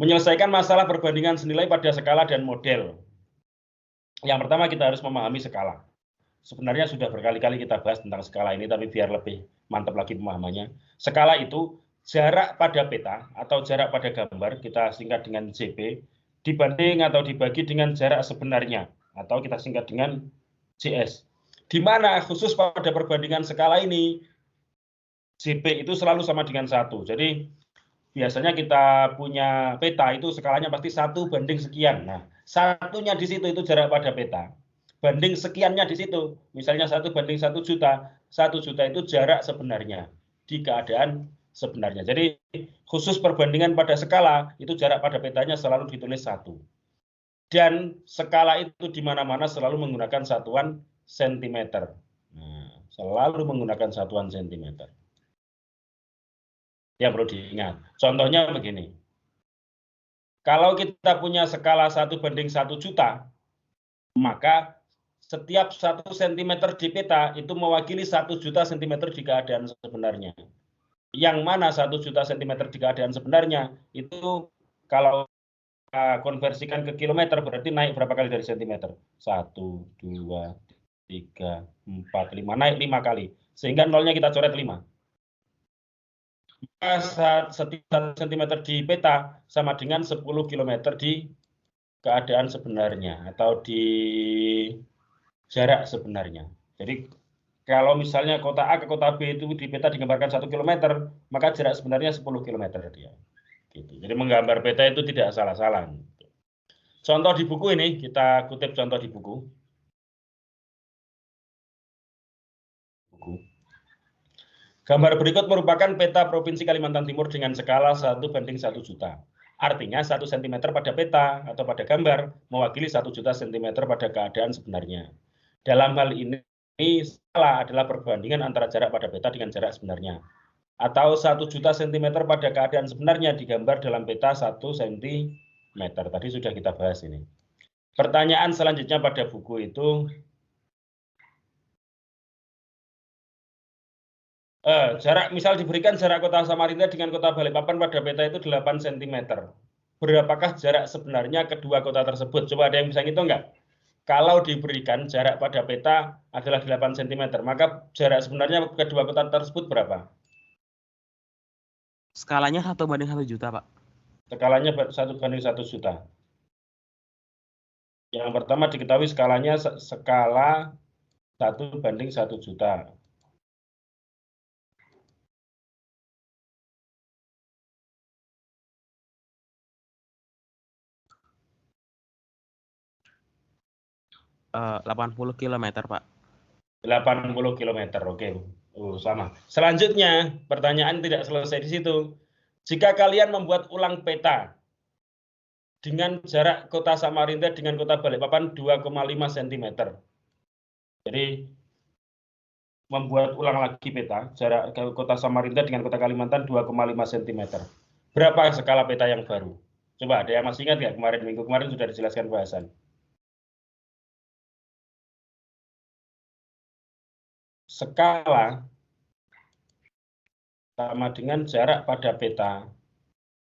Menyelesaikan masalah perbandingan senilai pada skala dan model. Yang pertama kita harus memahami skala. Sebenarnya sudah berkali-kali kita bahas tentang skala ini, tapi biar lebih mantap lagi pemahamannya. Skala itu jarak pada peta atau jarak pada gambar, kita singkat dengan JP, dibanding atau dibagi dengan jarak sebenarnya, atau kita singkat dengan JS. Di mana khusus pada perbandingan skala ini, JP itu selalu sama dengan 1. Jadi biasanya kita punya peta itu skalanya pasti 1/sekian. Nah, satunya di situ itu jarak pada peta. Banding sekiannya di situ. Misalnya 1/1 juta. 1 juta itu jarak sebenarnya di keadaan sebenarnya. Jadi khusus perbandingan pada skala itu jarak pada petanya selalu ditulis 1. Dan skala itu di mana-mana selalu menggunakan satuan sentimeter. Nah, selalu menggunakan satuan sentimeter. Yang perlu diingat. Contohnya begini. Kalau kita punya skala 1/1 juta, maka setiap 1 cm di peta itu mewakili 1 juta cm di keadaan sebenarnya. Yang mana 1 juta cm di keadaan sebenarnya itu kalau konversikan ke kilometer berarti naik berapa kali dari sentimeter? 1, 2, 3, 4, 5. Naik 5 kali. Sehingga nolnya kita coret 5. Setiap 1 cm di peta sama dengan 10 km di keadaan sebenarnya atau di jarak sebenarnya. Jadi kalau misalnya kota A ke kota B itu di peta digambarkan 1 km, maka jarak sebenarnya 10 km dia. Gitu. Jadi menggambar peta itu tidak salah-salah. Contoh di buku ini, kita kutip contoh di buku. Gambar berikut merupakan peta Provinsi Kalimantan Timur dengan skala 1/1 juta. Artinya 1 cm pada peta atau pada gambar mewakili 1 juta cm pada keadaan sebenarnya. Dalam hal ini, skala adalah perbandingan antara jarak pada peta dengan jarak sebenarnya. Atau 1 juta cm pada keadaan sebenarnya digambar dalam peta 1 cm. Tadi sudah kita bahas ini. Pertanyaan selanjutnya pada buku itu, jarak misal diberikan jarak kota Samarinda dengan kota Balikpapan pada peta itu 8 cm. Berapakah jarak sebenarnya kedua kota tersebut? Coba ada yang bisa ngitung nggak? Kalau diberikan jarak pada peta adalah 8 cm, maka jarak sebenarnya kedua kota tersebut berapa? Skalanya 1/1 juta, Pak. Skalanya 1/1 juta. Yang pertama diketahui skalanya skala 1/1 juta. Uh, 80 km, Pak. 80 km, oke. Sama. Selanjutnya, pertanyaan tidak selesai di situ. Jika kalian membuat ulang peta dengan jarak kota Samarinda dengan kota Balikpapan 2,5 cm. Jadi, membuat ulang lagi peta, jarak kota Samarinda dengan kota Kalimantan 2,5 cm. Berapa skala peta yang baru? Coba, ada yang masih ingat nggak kemarin, minggu kemarin sudah dijelaskan bahasan. Skala sama dengan jarak pada peta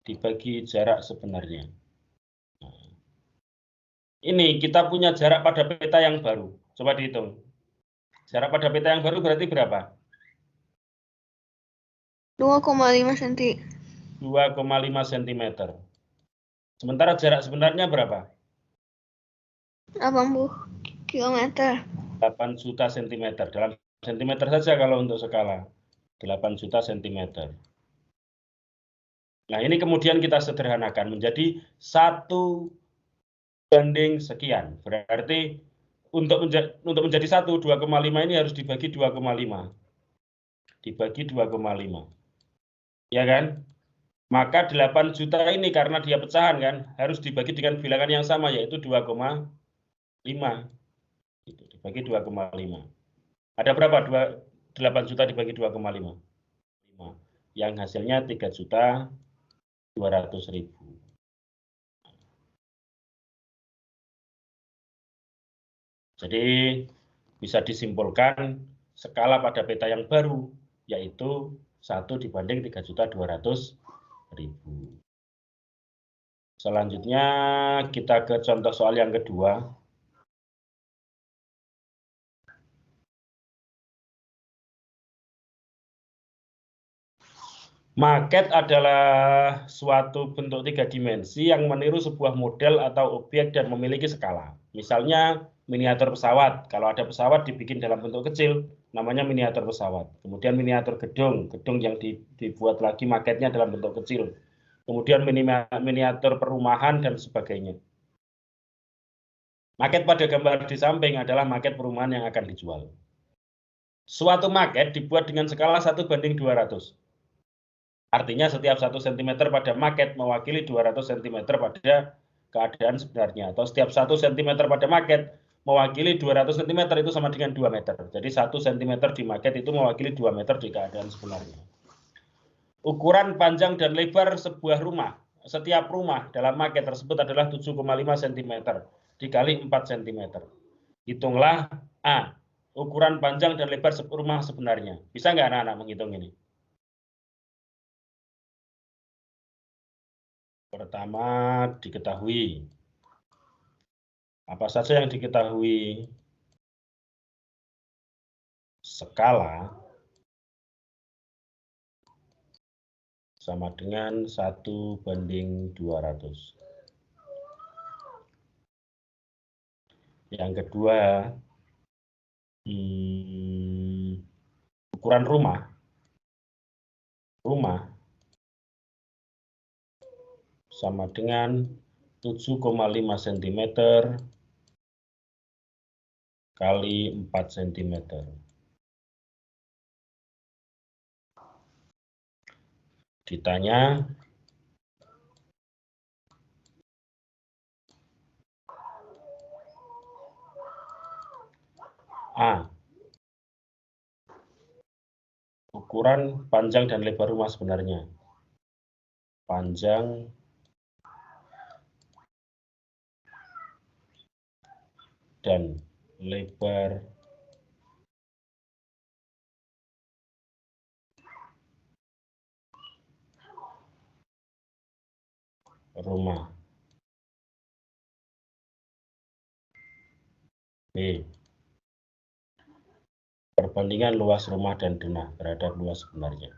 dibagi jarak sebenarnya. Ini kita punya jarak pada peta yang baru. Coba dihitung. Jarak pada peta yang baru berarti berapa? 2,5 cm. 2,5 cm. Sementara jarak sebenarnya berapa? 80 km. 8 juta cm. Dalam sentimeter saja kalau untuk skala. 8 juta cm. Nah, ini kemudian kita sederhanakan menjadi 1 banding sekian. Berarti untuk menjadi 1, 2,5 ini harus dibagi 2,5. Dibagi 2,5. Ya kan? Maka 8 juta ini karena dia pecahan kan, harus dibagi dengan bilangan yang sama yaitu 2,5. Itu dibagi 2,5. Ada berapa 8 juta dibagi 2,5? Yang hasilnya 3.200.000. Jadi bisa disimpulkan skala pada peta yang baru yaitu 1 dibanding 3.200.000. Selanjutnya kita ke contoh soal yang kedua. Maket adalah suatu bentuk 3 dimensi yang meniru sebuah model atau objek dan memiliki skala. Misalnya miniatur pesawat. Kalau ada pesawat dibikin dalam bentuk kecil, namanya miniatur pesawat. Kemudian miniatur gedung, gedung yang dibuat lagi maketnya dalam bentuk kecil. Kemudian miniatur perumahan dan sebagainya. Maket pada gambar di samping adalah maket perumahan yang akan dijual. Suatu maket dibuat dengan skala 1:200. Artinya setiap 1 cm pada maket mewakili 200 cm pada keadaan sebenarnya. Atau setiap 1 cm pada maket mewakili 200 cm itu sama dengan 2 meter. Jadi 1 cm di maket itu mewakili 2 meter di keadaan sebenarnya. Ukuran panjang dan lebar sebuah rumah. Setiap rumah dalam maket tersebut adalah 7,5 cm dikali 4 cm. Hitunglah A. Ukuran panjang dan lebar rumah sebenarnya. Bisa nggak anak-anak menghitung ini? Pertama, diketahui. Apa saja yang diketahui? Skala sama dengan 1:200. Yang kedua, ukuran rumah. Rumah sama dengan 7,5 cm kali 4 cm. Ditanya, A. Ukuran panjang dan lebar rumah sebenarnya. Panjang dan lebar rumah. B. Perbandingan luas rumah dan tanah terhadap luas sebenarnya.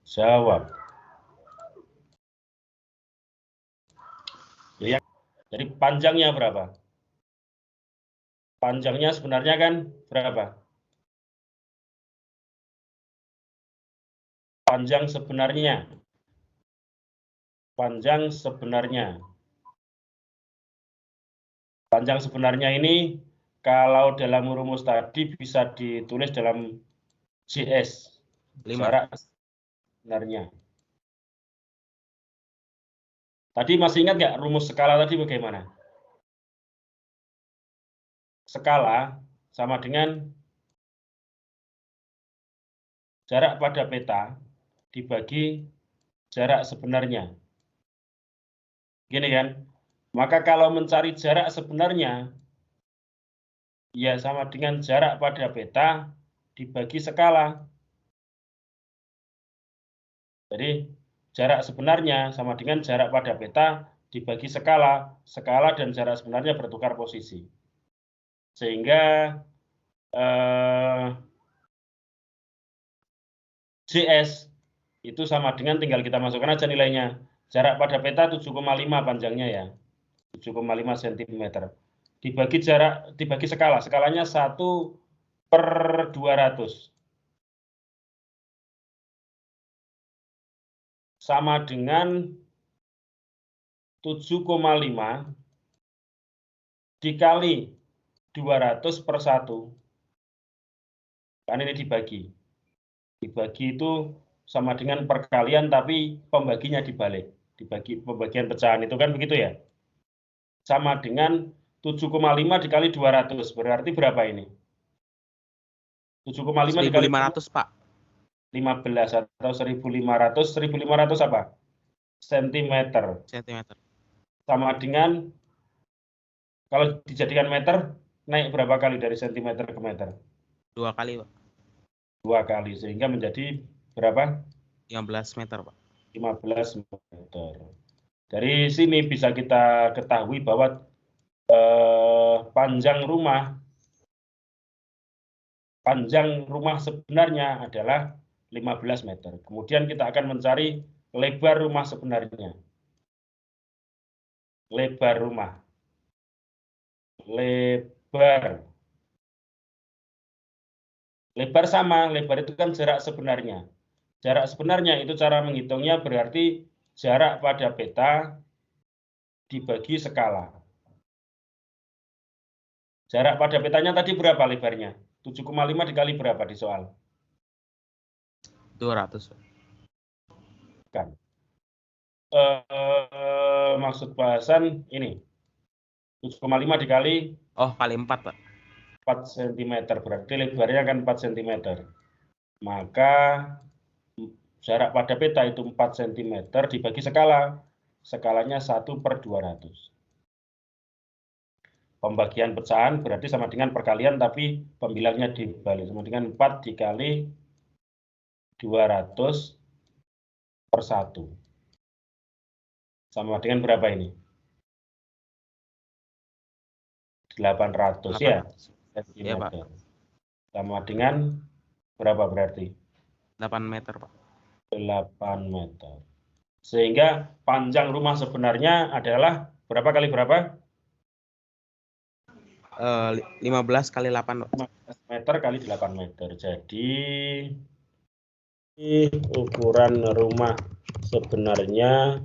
Jawab. Ya, jadi panjangnya berapa? Panjangnya sebenarnya kan berapa? Panjang sebenarnya. Panjang sebenarnya. Panjang sebenarnya ini kalau dalam rumus tadi bisa ditulis dalam JS. 5. Jarak sebenarnya. Tadi masih ingat nggak rumus skala tadi bagaimana? Skala sama dengan jarak pada peta dibagi jarak sebenarnya. Gini kan? Maka kalau mencari jarak sebenarnya, ya sama dengan jarak pada peta dibagi skala. Jadi jarak sebenarnya sama dengan jarak pada peta dibagi skala. Skala dan jarak sebenarnya bertukar posisi. Sehingga JS itu sama dengan tinggal kita masukkan aja nilainya. Jarak pada peta 7,5 panjangnya ya. 7,5 cm. Dibagi skala. Skalanya 1/200. Sama dengan 7,5 dikali 200/1. Kan ini dibagi. Dibagi itu sama dengan perkalian tapi pembaginya dibalik. dibagi pembagian pecahan itu kan begitu ya. Sama dengan 7,5 dikali 200. Berarti berapa ini? 7,5 dikali 1.500 Pak. 15 atau 1.500. 1.500 apa? Sentimeter. Sentimeter. Sama dengan, kalau dijadikan meter, naik berapa kali dari sentimeter ke meter? 2 kali Pak. 2 kali, sehingga menjadi berapa? 15 meter Pak. 15 meter. Dari sini bisa kita ketahui bahwa panjang rumah sebenarnya adalah 15 meter. Kemudian kita akan mencari lebar rumah sebenarnya. Lebar rumah. Lebar sama, lebar itu kan jarak sebenarnya. Jarak sebenarnya itu cara menghitungnya berarti jarak pada peta dibagi skala. Jarak pada petanya tadi berapa lebarnya? 7,5 dikali berapa di soal? 200. Kan. Maksud bahasan ini. 7,5 dikali kali 4 Pak. 4 cm, berarti lebarnya kan 4 cm. Maka jarak pada peta itu 4 cm dibagi skala. Skalanya 1/200. Pembagian pecahan berarti sama dengan perkalian, tapi pembilangnya dibalik. Sama dengan 4 dikali 200 per 1. Sama dengan berapa ini? 800 ya? Iya Pak. Sama dengan berapa berarti? 8 meter Pak. 8 meter. Sehingga panjang rumah sebenarnya adalah berapa kali berapa? 15 kali 8 Pak. 15 meter kali 8 meter. Jadi ukuran rumah sebenarnya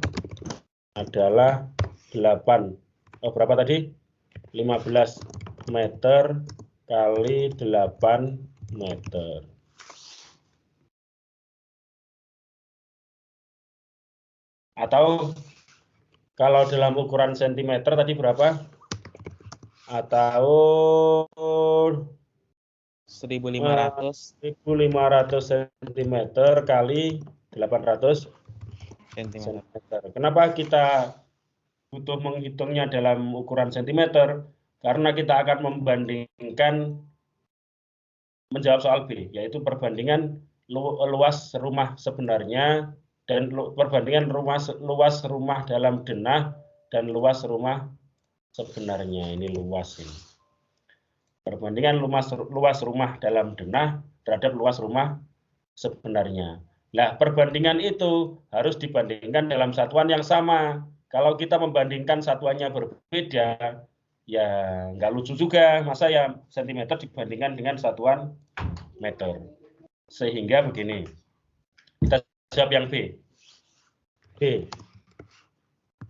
adalah 8. Berapa tadi? 15 meter kali 8 meter. Atau kalau dalam ukuran sentimeter tadi berapa? Atau 1.500 cm kali 800 cm. Kenapa kita butuh menghitungnya dalam ukuran sentimeter? Karena kita akan membandingkan, menjawab soal B, yaitu perbandingan luas rumah sebenarnya dan perbandingan luas rumah dalam denah dan luas rumah sebenarnya. Ini luas ini. Perbandingan luas rumah dalam denah terhadap luas rumah sebenarnya. Nah, perbandingan itu harus dibandingkan dalam satuan yang sama. Kalau kita membandingkan satuannya berbeda, ya nggak lucu juga. Masa ya sentimeter dibandingkan dengan satuan meter. Sehingga begini. Kita jawab yang B. B.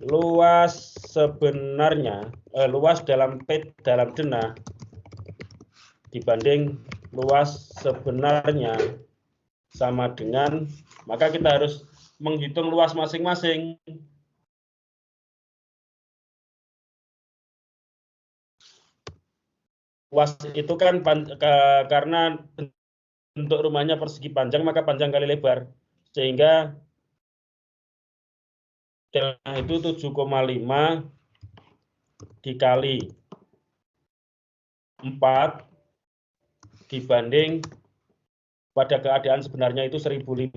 Luas sebenarnya, luas dalam denah dibanding luas sebenarnya sama dengan, maka kita harus menghitung luas masing-masing. Luas itu kan karena bentuk rumahnya persegi panjang, maka panjang kali lebar. Sehingga denah itu 7,5 dikali 4 dibanding pada keadaan sebenarnya itu 1.500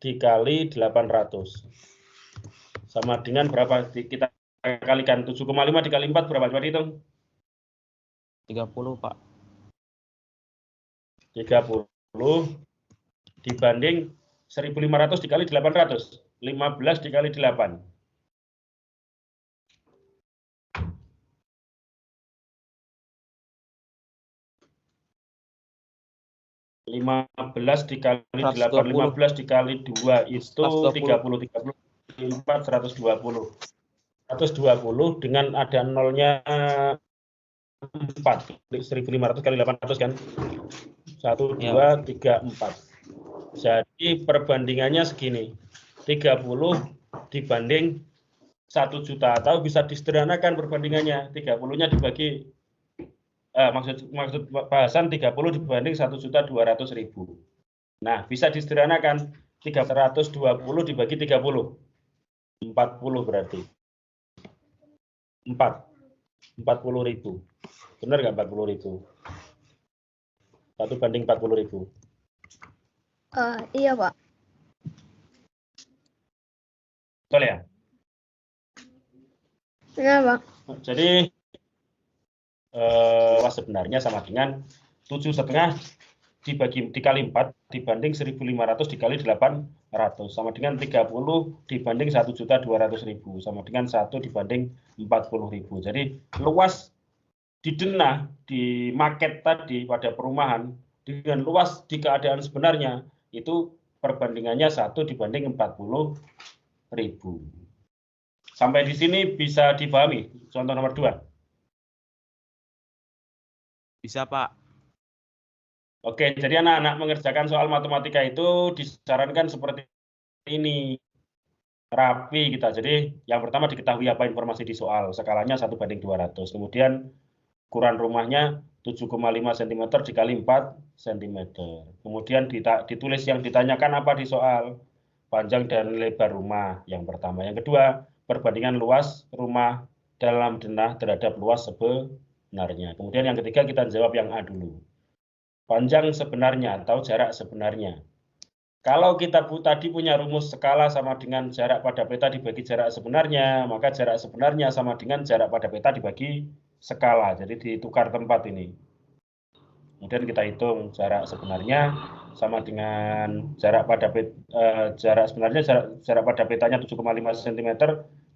dikali 800. Sama dengan berapa? Kita kalikan 7,5 dikali 4 berapa? Coba dihitung. 30 Pak. 30 dibanding 1.500 dikali 800. 15 dikali 8. 15 dikali 8, 15 dikali 2 itu 30, 4, 120. 120 dengan ada nolnya 4, 1.500 kali 800 kan? 1, 2, 3, 4. Jadi perbandingannya segini. 30 dibanding 1 juta, atau bisa disederhanakan perbandingannya, 30-nya dibagi maksud bahasan 30 dibanding 1.200.000. Nah, bisa disederhanakan 320 dibagi 30. 40 berarti. 40.000. Benar nggak 40.000? 1:40.000. Iya, Pak. Betul ya? Benar, Pak. Jadi luas sebenarnya sama dengan 7,5 dikali 4 dibanding 1.500 dikali 800 sama dengan 30 dibanding 1.200.000 sama dengan 1 dibanding 40.000. Jadi luas di denah di market tadi pada perumahan dengan luas di keadaan sebenarnya itu perbandingannya 1 dibanding 40.000. Sampai di sini bisa dipahami. Contoh nomor 2. Bisa, Pak. Oke, jadi anak-anak mengerjakan soal matematika itu disarankan seperti ini. Rapi kita. Jadi yang pertama diketahui apa informasi di soal. Skalanya 1:200. Kemudian ukuran rumahnya 7,5 cm dikali 4 cm. Kemudian ditulis yang ditanyakan apa di soal. Panjang dan lebar rumah yang pertama. Yang kedua, perbandingan luas rumah dalam denah terhadap luas sebenarnya. Kemudian yang ketiga kita jawab yang A dulu. Panjang sebenarnya atau jarak sebenarnya. Kalau kita tadi punya rumus skala sama dengan jarak pada peta dibagi jarak sebenarnya, maka jarak sebenarnya sama dengan jarak pada peta dibagi skala. Jadi ditukar tempat ini. Kemudian kita hitung jarak sebenarnya sama dengan jarak pada jarak sebenarnya jarak pada petanya 7,5 cm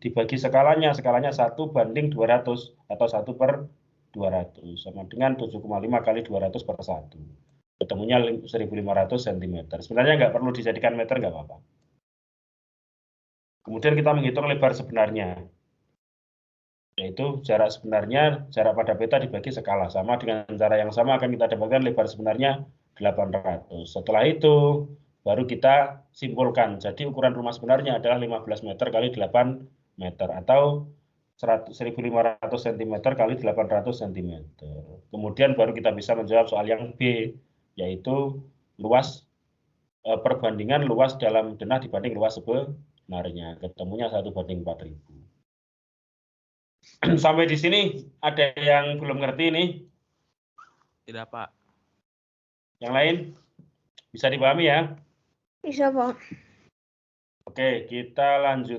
dibagi skalanya 1:200 atau 1/200 sama dengan 7,5 kali 200 per 1. Ketemunya 1.500 cm. Sebenarnya nggak perlu dijadikan meter, nggak apa-apa. Kemudian kita menghitung lebar sebenarnya. Yaitu jarak sebenarnya, jarak pada peta dibagi skala. Sama dengan cara yang sama akan kita dapatkan lebar sebenarnya 800. Setelah itu, baru kita simpulkan. Jadi ukuran rumah sebenarnya adalah 15 meter kali 8 meter. Atau 1.500 cm kali 800 cm. Kemudian baru kita bisa menjawab soal yang B, yaitu luas perbandingan luas dalam denah dibanding luas sebenarnya. Ketemunya 1:4.000. Sampai di sini ada yang belum ngerti ini? Tidak, Pak. Yang lain bisa dipahami ya? Bisa, Pak. Oke, kita lanjut.